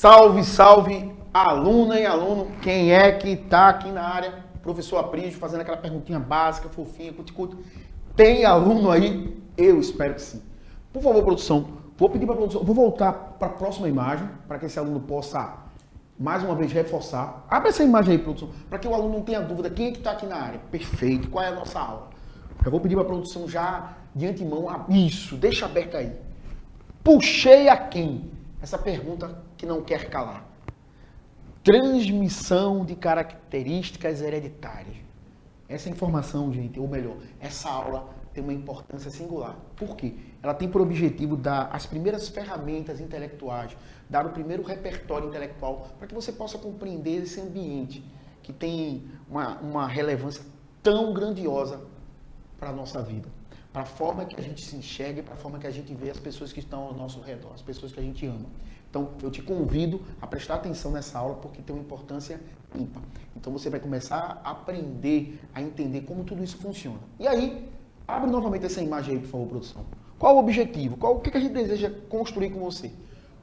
Salve, salve, aluna e aluno. Quem é que está aqui na área? Professor Aprígio, fazendo aquela perguntinha básica, fofinha, cuti-cuti. Tem aluno aí? Eu espero que sim. Por favor, produção, vou pedir para a produção, vou voltar para a próxima imagem, para que esse aluno possa, mais uma vez, reforçar. Abre essa imagem aí, produção, para que o aluno não tenha dúvida. Quem é que está aqui na área? Perfeito. Qual é a nossa aula? Eu vou pedir para a produção já, de antemão, isso, deixa aberto aí. Puxei a quem? Essa pergunta que não quer calar. Transmissão de características hereditárias. Essa informação, gente, ou melhor, essa aula tem uma importância singular. Por quê? Ela tem por objetivo dar as primeiras ferramentas intelectuais, dar o primeiro repertório intelectual, para que você possa compreender esse ambiente que tem uma relevância tão grandiosa para a nossa vida. Para a forma que a gente se enxerga e para a forma que a gente vê as pessoas que estão ao nosso redor, as pessoas que a gente ama. Então, eu te convido a prestar atenção nessa aula porque tem uma importância ímpar. Então, você vai começar a aprender, a entender como tudo isso funciona. E aí, abre novamente essa imagem aí, por favor, produção. Qual o objetivo? O que a gente deseja construir com você?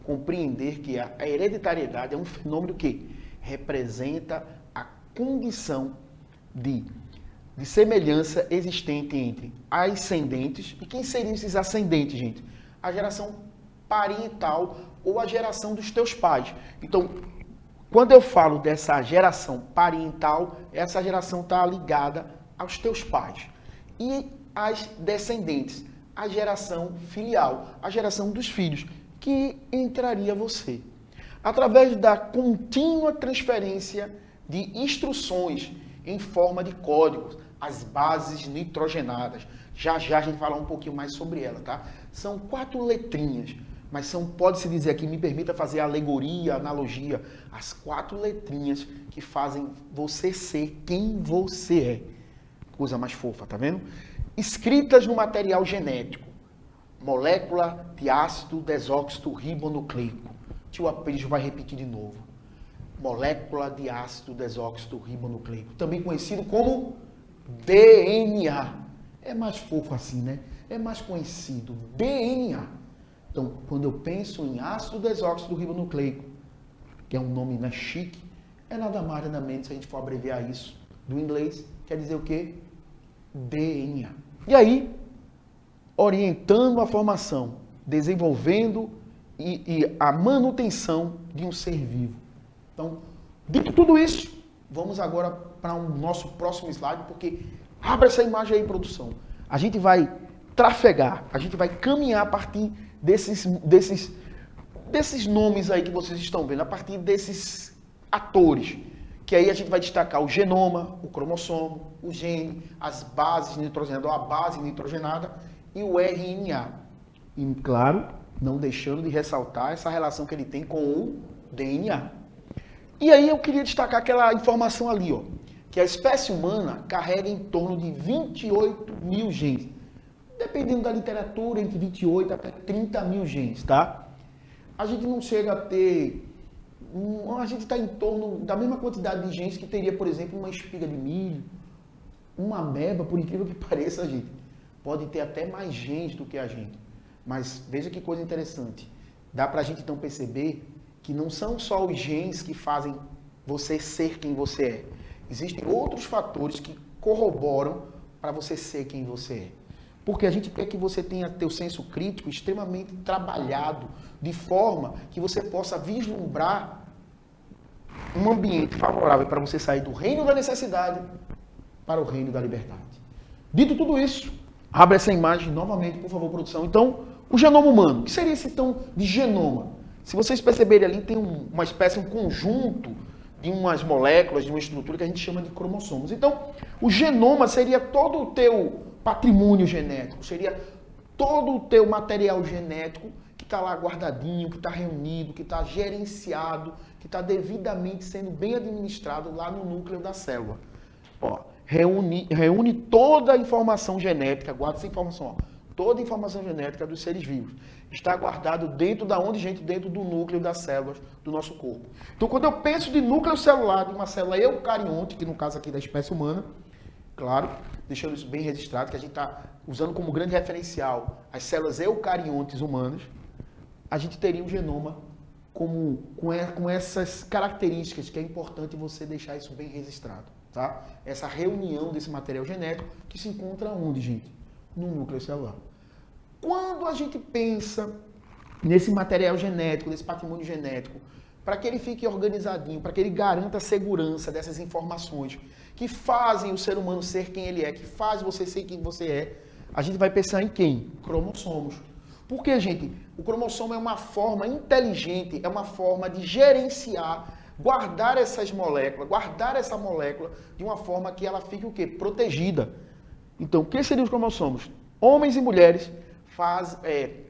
Compreender que a hereditariedade é um fenômeno que representa a condição de semelhança existente entre ascendentes. E quem seriam esses ascendentes, gente? A geração parental ou a geração dos teus pais. Então, quando eu falo dessa geração parental, essa geração está ligada aos teus pais. E as descendentes, a geração filial, a geração dos filhos, que entraria você. Através da contínua transferência de instruções em forma de códigos, as bases nitrogenadas. Já a gente vai falar um pouquinho mais sobre ela, tá? São 4 letrinhas, mas pode-se dizer aqui, me permita fazer a alegoria, a analogia, as 4 letrinhas que fazem você ser quem você é. Coisa mais fofa, tá vendo? Escritas no material genético. Molécula de ácido desoxirribonucleico. Tio Aprígio vai repetir de novo. Molécula de ácido desoxirribonucleico. Também conhecido como DNA. É mais fofo assim, né? É mais conhecido. DNA. Então, quando eu penso em ácido desoxirribonucleico, que é um nome, né, chique, é nada mais nada menos, se a gente for abreviar isso do inglês, quer dizer o quê? DNA. E aí, orientando a formação, desenvolvendo e a manutenção de um ser vivo. Então, dito tudo isso, vamos agora para o nosso próximo slide, porque abre essa imagem aí, produção. A gente vai trafegar, a gente vai caminhar a partir desses nomes aí que vocês estão vendo, a partir desses atores, que aí a gente vai destacar o genoma, o cromossomo, o gene, as bases nitrogenadas, ou a base nitrogenada e o RNA. E, claro, não deixando de ressaltar essa relação que ele tem com o DNA. E aí eu queria destacar aquela informação ali, ó, que a espécie humana carrega em torno de 28 mil genes. Dependendo da literatura, entre 28 até 30 mil genes, tá? A gente não chega a ter... A gente está em torno da mesma quantidade de genes que teria, por exemplo, uma espiga de milho, uma ameba, por incrível que pareça, gente. Pode ter até mais genes do que a gente. Mas veja que coisa interessante. Dá pra gente então perceber que não são só os genes que fazem você ser quem você é. Existem outros fatores que corroboram para você ser quem você é. Porque a gente quer que você tenha teu senso crítico extremamente trabalhado, de forma que você possa vislumbrar um ambiente favorável para você sair do reino da necessidade para o reino da liberdade. Dito tudo isso, abre essa imagem novamente, por favor, produção. Então, o genoma humano. O que seria esse então de genoma? Se vocês perceberem ali, tem uma espécie, um conjunto de umas moléculas, de uma estrutura que a gente chama de cromossomos. Então, o genoma seria todo o teu patrimônio genético, seria todo o teu material genético que está lá guardadinho, que está reunido, que está gerenciado, que está devidamente sendo bem administrado lá no núcleo da célula. Ó, reúne toda a informação genética, guarda essa informação, ó, toda a informação genética dos seres vivos. Está guardado dentro da onde, gente? Dentro do núcleo das células do nosso corpo. Então, quando eu penso de núcleo celular, de uma célula eucarionte, que no caso aqui da espécie humana, claro, deixando isso bem registrado, que a gente está usando como grande referencial as células eucariontes humanas, a gente teria um genoma com essas características que é importante você deixar isso bem registrado, tá? Essa reunião desse material genético que se encontra onde, gente? No núcleo celular. Quando a gente pensa nesse material genético, nesse patrimônio genético, para que ele fique organizadinho, para que ele garanta a segurança dessas informações que fazem o ser humano ser quem ele é, que faz você ser quem você é, a gente vai pensar em quem? Cromossomos. Porque, gente, o cromossomo é uma forma inteligente, é uma forma de gerenciar, guardar essas moléculas, guardar essa molécula de uma forma que ela fique o quê? Protegida. Então, o que seriam os cromossomos? Homens e mulheres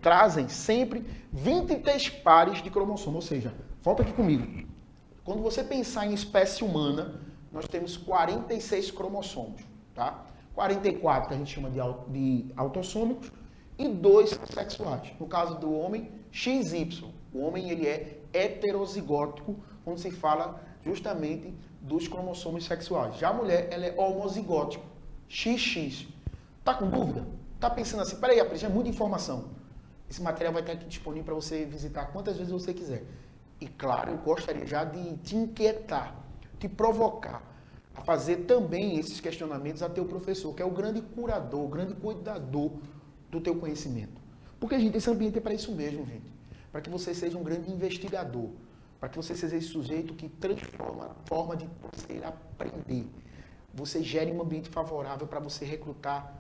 trazem sempre 23 pares de cromossomo, ou seja, volta aqui comigo. Quando você pensar em espécie humana, nós temos 46 cromossomos, tá? 44 que a gente chama de autossômicos e 2 sexuais. No caso do homem, XY. O homem ele é heterozigótico quando se fala justamente dos cromossomos sexuais. Já a mulher ela é homozigótico, XX. Tá com dúvida? Tá pensando assim, peraí, Apri, é muita informação. Esse material vai estar aqui disponível para você visitar quantas vezes você quiser. E claro, eu gostaria já de te inquietar, te provocar a fazer também esses questionamentos a teu professor, que é o grande curador, o grande cuidador do teu conhecimento. Porque, gente, esse ambiente é para isso mesmo, gente. Para que você seja um grande investigador, para que você seja esse sujeito que transforma a forma de você aprender. Você gere um ambiente favorável para você recrutar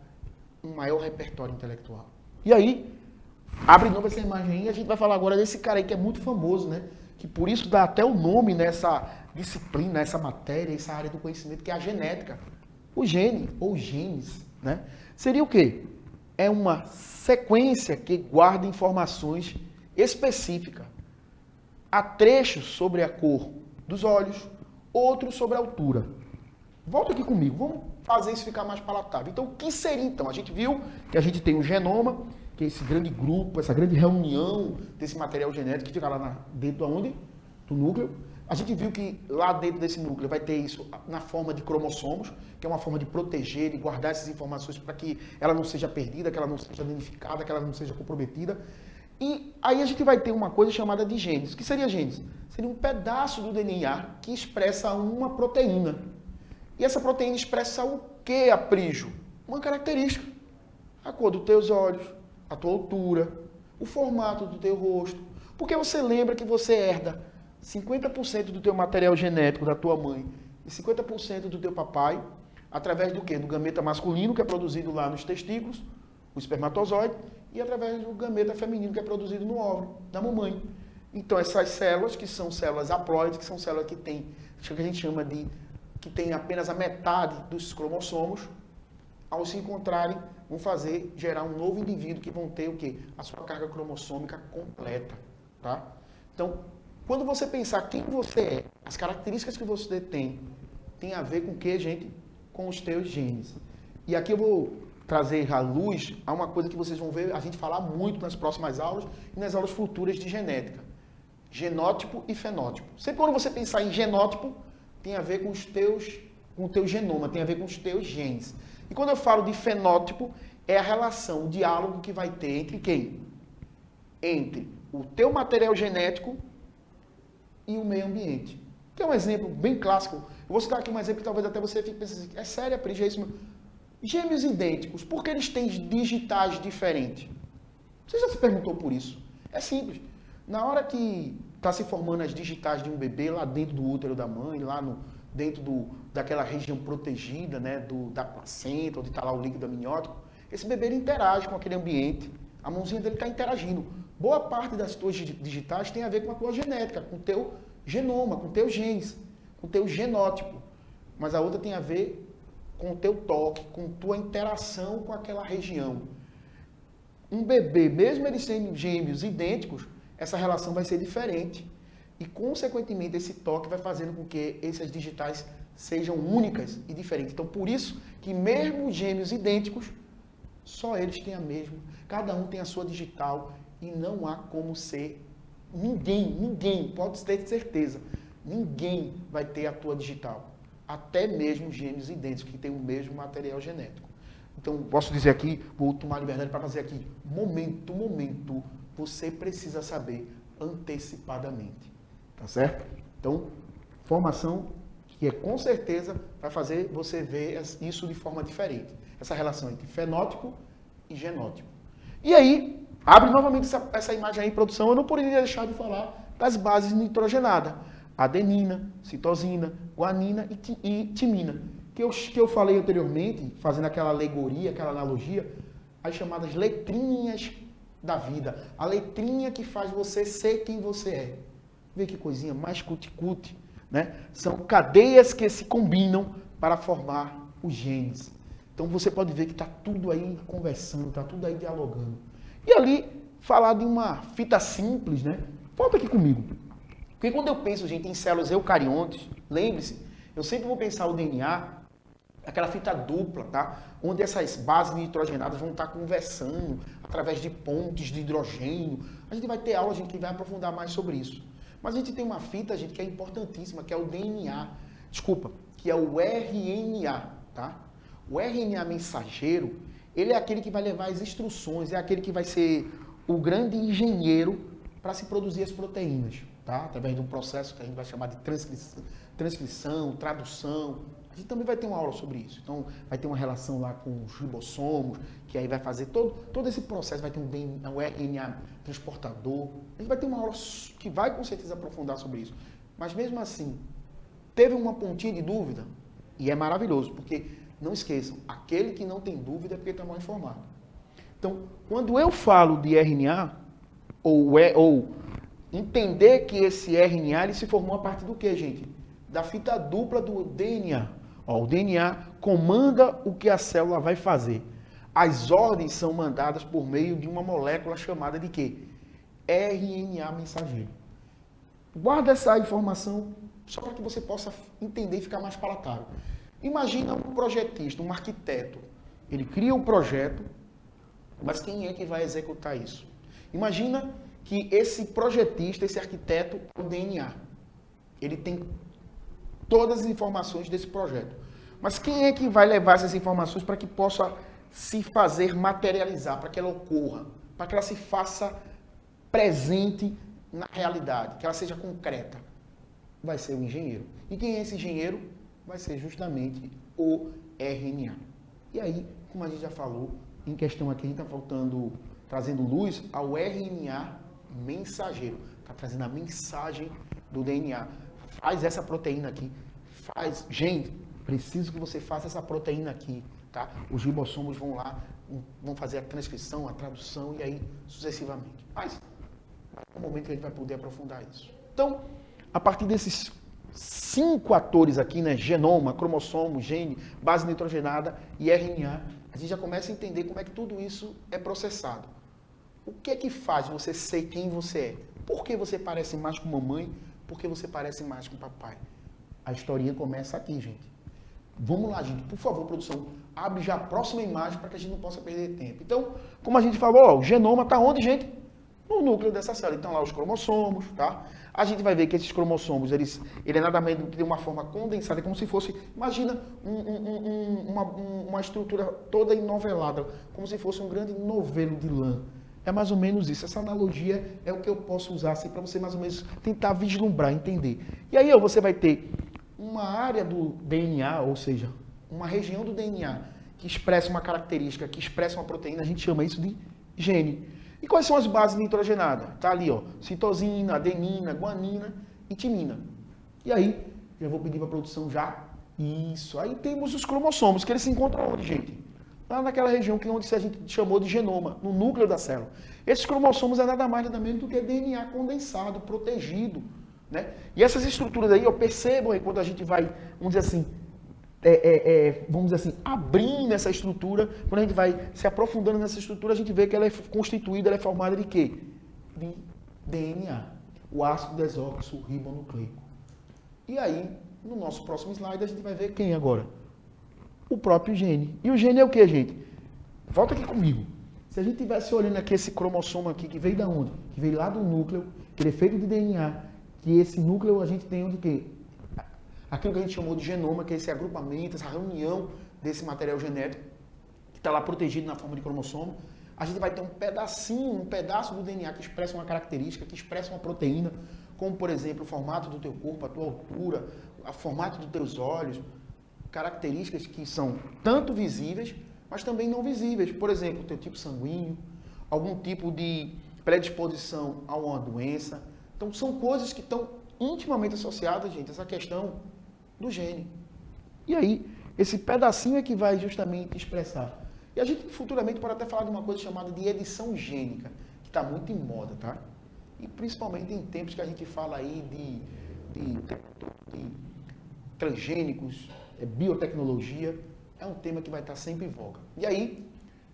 um maior repertório intelectual. E aí, abre de novo essa imagem aí, a gente vai falar agora desse cara aí que é muito famoso, né? Que por isso dá até o nome nessa disciplina, essa matéria, essa área do conhecimento, que é a genética. O gene, ou genes, né? Seria o quê? É uma sequência que guarda informações específicas. Há trechos sobre a cor dos olhos, outros sobre a altura. Volta aqui comigo, vamos fazer isso ficar mais palatável. Então, o que seria então? A gente viu que a gente tem o genoma, que é esse grande grupo, essa grande reunião desse material genético que fica lá dentro aonde? Do núcleo. A gente viu que lá dentro desse núcleo vai ter isso na forma de cromossomos, que é uma forma de proteger, de guardar essas informações para que ela não seja perdida, que ela não seja danificada, que ela não seja comprometida. E aí a gente vai ter uma coisa chamada de genes. O que seria genes? Seria um pedaço do DNA que expressa uma proteína. E essa proteína expressa o que, Aprígio? Uma característica. A cor dos teus olhos, a tua altura, o formato do teu rosto. Porque você lembra que você herda 50% do teu material genético da tua mãe e 50% do teu papai, através do quê? Do gameta masculino, que é produzido lá nos testículos, o espermatozoide, e através do gameta feminino, que é produzido no óvulo da mamãe. Então, essas células, que são células haploides, que são células que tem, que a gente chama de que tem apenas a metade dos cromossomos, ao se encontrarem, vão gerar um novo indivíduo que vão ter o quê? A sua carga cromossômica completa, tá? Então, quando você pensar quem você é, as características que você tem a ver com o que, gente? Com os teus genes. E aqui eu vou trazer à luz a uma coisa que vocês vão ver a gente falar muito nas próximas aulas e nas aulas futuras de genética. Genótipo e fenótipo. Sempre quando você pensar em genótipo, tem a ver com o teu genoma, tem a ver com os teus genes. E quando eu falo de fenótipo, é a relação, o diálogo que vai ter entre quem? Entre o teu material genético e o meio ambiente. Que é um exemplo bem clássico. Eu vou citar aqui um exemplo que talvez até você fique pensando assim, é sério, Apri, é isso mesmo? Gêmeos idênticos, por que eles têm digitais diferentes? Você já se perguntou por isso? É simples. Na hora que está se formando as digitais de um bebê lá dentro do útero da mãe, lá dentro daquela região protegida, né, da placenta, onde está lá o líquido amniótico, esse bebê ele interage com aquele ambiente, a mãozinha dele está interagindo. Boa parte das tuas digitais tem a ver com a tua genética, com o teu genoma, com teus genes, com o teu genótipo. Mas a outra tem a ver com o teu toque, com tua interação com aquela região. Um bebê, mesmo eles sendo gêmeos idênticos, essa relação vai ser diferente. E, consequentemente, esse toque vai fazendo com que essas digitais sejam únicas e diferentes. Então, por isso que mesmo gêmeos idênticos, só eles têm a mesma. Cada um tem a sua digital e não há como ser ninguém, pode ter certeza, ninguém vai ter a tua digital. Até mesmo gêmeos idênticos, que têm o mesmo material genético. Então, posso dizer aqui, vou tomar liberdade para fazer aqui, momento, você precisa saber antecipadamente. Tá certo? Então, formação que com certeza vai fazer você ver isso de forma diferente. Essa relação entre fenótipo e genótipo. E aí, abre novamente essa imagem aí, produção. Eu não poderia deixar de falar das bases nitrogenadas. Adenina, citosina, guanina e timina. Que eu falei anteriormente, fazendo aquela alegoria, aquela analogia, as chamadas letrinhas da vida. A letrinha que faz você ser quem você é. Vê que coisinha mais cuticute, né? São cadeias que se combinam para formar os genes. Então você pode ver que está tudo aí conversando, está tudo aí dialogando. E ali, falar de uma fita simples, né? Volta aqui comigo. Porque quando eu penso, gente, em células eucariontes, lembre-se, eu sempre vou pensar o DNA, aquela fita dupla, tá? Onde essas bases nitrogenadas vão estar conversando através de pontes de hidrogênio. A gente vai ter aula, gente, que vai aprofundar mais sobre isso. Mas a gente tem uma fita, gente, que é importantíssima, que é o DNA. Desculpa, que é o RNA, tá? O RNA mensageiro, ele é aquele que vai levar as instruções, é aquele que vai ser o grande engenheiro para se produzir as proteínas, tá? Através de um processo que a gente vai chamar de transcrição, tradução. A gente também vai ter uma aula sobre isso. Então, vai ter uma relação lá com os ribossomos, que aí vai fazer todo esse processo, vai ter um RNA transportador. A gente vai ter uma aula que vai com certeza aprofundar sobre isso. Mas mesmo assim, teve uma pontinha de dúvida? E é maravilhoso, porque não esqueçam, aquele que não tem dúvida é porque está mal informado. Então, quando eu falo de RNA, ou entender que esse RNA ele se formou a partir do que, gente? Da fita dupla do DNA. Ó, o DNA comanda o que a célula vai fazer. As ordens são mandadas por meio de uma molécula chamada de quê? RNA mensageiro. Guarda essa informação só para que você possa entender e ficar mais palatável. Imagina um projetista, um arquiteto. Ele cria um projeto, mas quem é que vai executar isso? Imagina que esse projetista, esse arquiteto, é o DNA. Ele tem todas as informações desse projeto. Mas quem é que vai levar essas informações para que possa se fazer materializar, para que ela ocorra, para que ela se faça presente na realidade, que ela seja concreta? Vai ser o engenheiro. E quem é esse engenheiro? Vai ser justamente o RNA. E aí, como a gente já falou, em questão aqui, a gente está trazendo luz ao RNA mensageiro. Está trazendo a mensagem do DNA. Faz essa proteína aqui. Faz. Gente, preciso que você faça essa proteína aqui. Tá? Os ribossomos vão lá, vão fazer a transcrição, a tradução e aí sucessivamente. Mas é um momento que a gente vai poder aprofundar isso. Então, a partir desses 5 atores aqui, né? Genoma, cromossomo, gene, base nitrogenada e RNA, a gente já começa a entender como é que tudo isso é processado. O que é que faz você ser quem você é? Por que você parece mais com mamãe? Por que você parece mais com papai? A historinha começa aqui, gente. Vamos lá, gente. Por favor, produção, abre já a próxima imagem para que a gente não possa perder tempo. Então, como a gente falou, ó, o genoma está onde, gente? No núcleo dessa célula. Então, lá os cromossomos, tá? A gente vai ver que esses cromossomos, ele é nada mais do que de uma forma condensada, como se fosse, imagina uma estrutura toda enovelada, como se fosse um grande novelo de lã. É mais ou menos isso. Essa analogia é o que eu posso usar assim, para você mais ou menos tentar vislumbrar, entender. E aí você vai ter uma área do DNA, ou seja, uma região do DNA que expressa uma característica, que expressa uma proteína, a gente chama isso de gene. E quais são as bases nitrogenadas? Tá ali, ó, citosina, adenina, guanina e timina. E aí, já vou pedir para a produção já. Isso. Aí temos os cromossomos, que eles se encontram onde, gente? Lá naquela região que onde a gente chamou de genoma, no núcleo da célula. Esses cromossomos é nada mais nada menos do que DNA condensado, protegido, né? E essas estruturas aí, ó, percebam aí quando a gente vai, vamos dizer assim, abrindo essa estrutura, quando a gente vai se aprofundando nessa estrutura, a gente vê que ela é constituída, ela é formada de quê? De DNA, o ácido desoxirribonucleico. E aí, no nosso próximo slide, a gente vai ver quem agora? O próprio gene. E o gene é o que, gente? Volta aqui comigo. Se a gente estivesse olhando aqui esse cromossomo aqui, que veio da onde? Que veio lá do núcleo, que ele é feito de DNA, que esse núcleo a gente tem onde quê? Aquilo que a gente chamou de genoma, que é esse agrupamento, essa reunião desse material genético, que está lá protegido na forma de cromossomo. a gente vai ter um pedaço do DNA que expressa uma característica, que expressa uma proteína, como, por exemplo, o formato do teu corpo, a tua altura, o formato dos teus olhos, características que são tanto visíveis, mas também não visíveis. Por exemplo, o teu tipo sanguíneo, algum tipo de predisposição a uma doença. Então, são coisas que estão intimamente associadas, gente, a essa questão do gene. E aí, esse pedacinho é que vai justamente expressar. E a gente futuramente pode até falar de uma coisa chamada de edição gênica, que está muito em moda, tá? E principalmente em tempos que a gente fala aí de transgênicos, biotecnologia, é um tema que vai estar sempre em voga. E aí,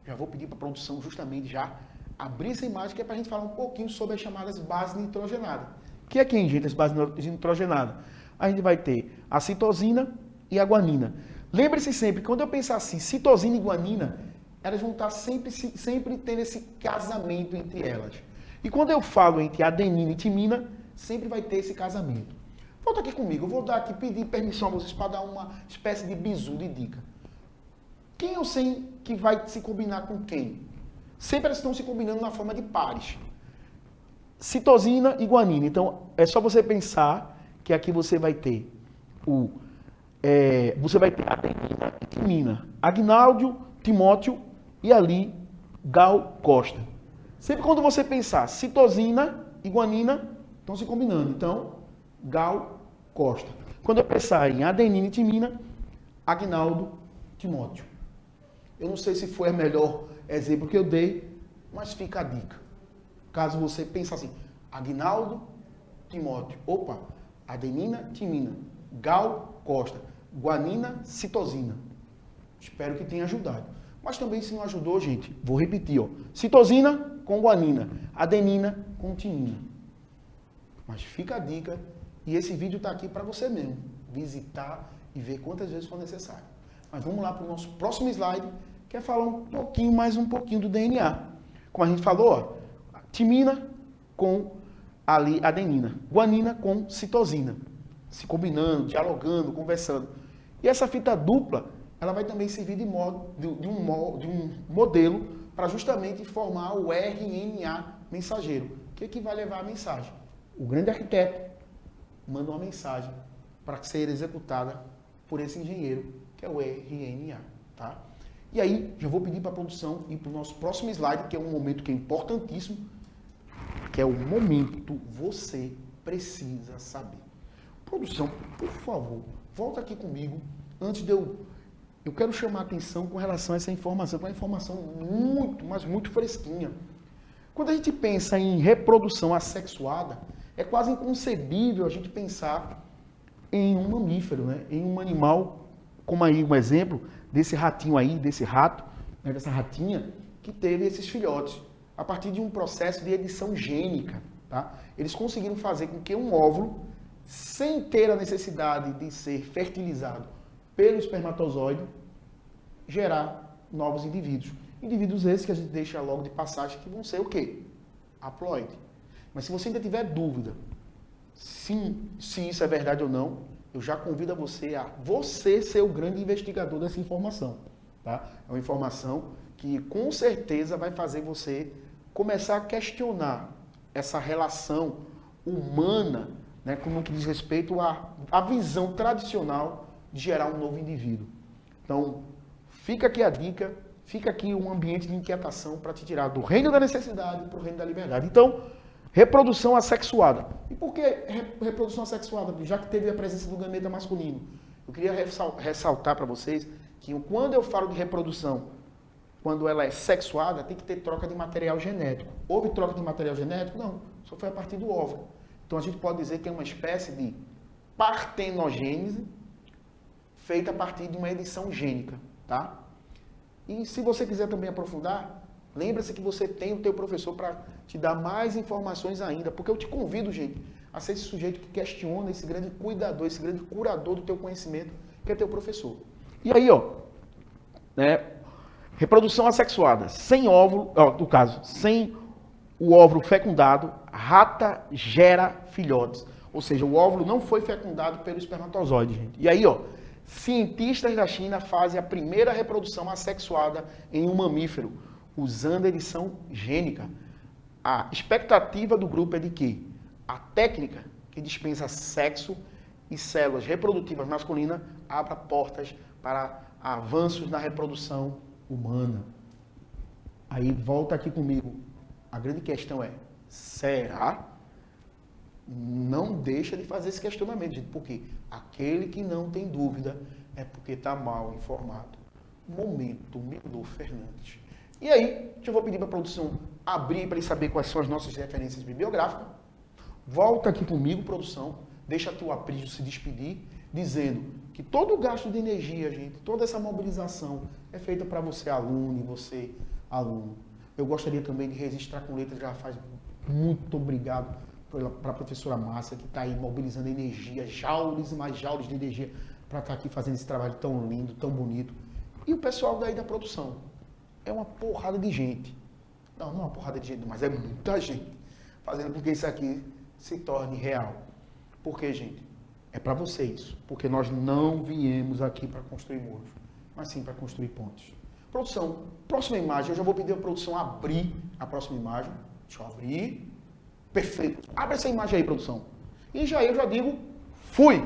já vou pedir para a produção justamente já abrir essa imagem que é para a gente falar um pouquinho sobre as chamadas bases nitrogenadas. Que é quem, gente, as bases nitrogenadas? A gente vai ter a citosina e a guanina. Lembre-se sempre, quando eu pensar assim, citosina e guanina, elas vão estar sempre tendo esse casamento entre elas. E quando eu falo entre adenina e timina, sempre vai ter esse casamento. Volta aqui comigo, eu vou dar aqui, pedir permissão a vocês para dar uma espécie de bizu de dica. Quem eu sei que vai se combinar com quem? Sempre elas estão se combinando na forma de pares. Citosina e guanina. Então, é só você pensar que aqui você vai ter adenina e timina. Agnaldo, Timóteo e ali Gal Costa. Sempre quando você pensar citosina e guanina, estão se combinando. Então, Gal Costa. Quando eu pensar em adenina e timina, Agnaldo, Timóteo. Eu não sei se foi o melhor exemplo que eu dei, mas fica a dica. Caso você pense assim, Agnaldo, Timóteo, opa, adenina, timina, Gal, Costa, guanina, citosina. Espero que tenha ajudado. Mas também se não ajudou, gente, vou repetir, ó. Citosina com guanina, adenina com timina. Mas fica a dica e esse vídeo está aqui para você mesmo, visitar e ver quantas vezes for necessário. Mas vamos lá para o nosso próximo slide, que é falar mais um pouquinho do DNA. Como a gente falou, ó, timina com adenina, guanina com citosina, se combinando, dialogando, conversando. E essa fita dupla, ela vai também servir de um modelo para justamente formar o RNA mensageiro, que vai levar a mensagem. O grande arquiteto manda uma mensagem para ser executada por esse engenheiro, que é o RNA, tá? E aí, já vou pedir para a produção ir para o nosso próximo slide, que é um momento que é importantíssimo, que é o momento você precisa saber. Produção, por favor, volta aqui comigo, antes de eu quero chamar a atenção com relação a essa informação, que é uma informação muito, mas muito fresquinha. Quando a gente pensa em reprodução assexuada, é quase inconcebível a gente pensar em um mamífero, né? Em um animal, como aí um exemplo desse ratinho aí, desse rato, né? Dessa ratinha, que teve esses filhotes, a partir de um processo de edição gênica. Tá? Eles conseguiram fazer com que um óvulo, sem ter a necessidade de ser fertilizado pelo espermatozoide, gerar novos indivíduos. Indivíduos esses que a gente deixa logo de passagem, que vão ser o quê? Haploide. Mas se você ainda tiver dúvida se isso é verdade ou não, eu já convido a você ser o grande investigador dessa informação. Tá? É uma informação que com certeza vai fazer você começar a questionar essa relação humana, né, com o que diz respeito à visão tradicional de gerar um novo indivíduo. Então, fica aqui a dica, fica aqui um ambiente de inquietação para te tirar do reino da necessidade para o reino da liberdade. Então, reprodução assexuada. E por que reprodução assexuada? Já que teve a presença do gameta masculino. Eu queria ressaltar para vocês que quando eu falo de reprodução, quando ela é sexuada, tem que ter troca de material genético. Houve troca de material genético? Não, só foi a partir do óvulo. Então a gente pode dizer que é uma espécie de partenogênese feita a partir de uma edição gênica, tá? E se você quiser também aprofundar, lembra-se que você tem o teu professor para te dar mais informações ainda, porque eu te convido, gente, a ser esse sujeito que questiona, esse grande cuidador, esse grande curador do teu conhecimento, que é teu professor. E aí, ó, né? Reprodução assexuada, sem óvulo, no caso, sem o óvulo fecundado, rata gera filhotes. Ou seja, o óvulo não foi fecundado pelo espermatozoide, gente. E aí, ó, cientistas da China fazem a primeira reprodução assexuada em um mamífero, usando a edição gênica. A expectativa do grupo é de que a técnica que dispensa sexo e células reprodutivas masculinas abra portas para avanços na reprodução humana. Aí volta aqui comigo. A grande questão é, será? Não deixa de fazer esse questionamento, gente, porque aquele que não tem dúvida é porque está mal informado. Momento, Milor Fernandes. E aí, eu vou pedir para a produção abrir para ele saber quais são as nossas referências bibliográficas. Volta aqui comigo, produção. Deixa a tua Prígio se despedir, dizendo que todo o gasto de energia, gente, toda essa mobilização é feita para você, aluno, e você, aluno. Eu gostaria também de registrar com letras já faz muito obrigado para a professora Márcia, que está aí mobilizando energia, jaules e mais jaules de energia, para estar aqui fazendo esse trabalho tão lindo, tão bonito. E o pessoal daí da produção. É uma porrada de gente. Não é uma porrada de gente, mas é muita gente fazendo com que isso aqui se torne real. Por quê, gente? É para vocês. Porque nós não viemos aqui para construir muros, mas sim para construir pontes. Produção, próxima imagem. Eu já vou pedir a produção abrir a próxima imagem. Deixa eu abrir. Perfeito. Abre essa imagem aí, produção. E já eu já digo, fui!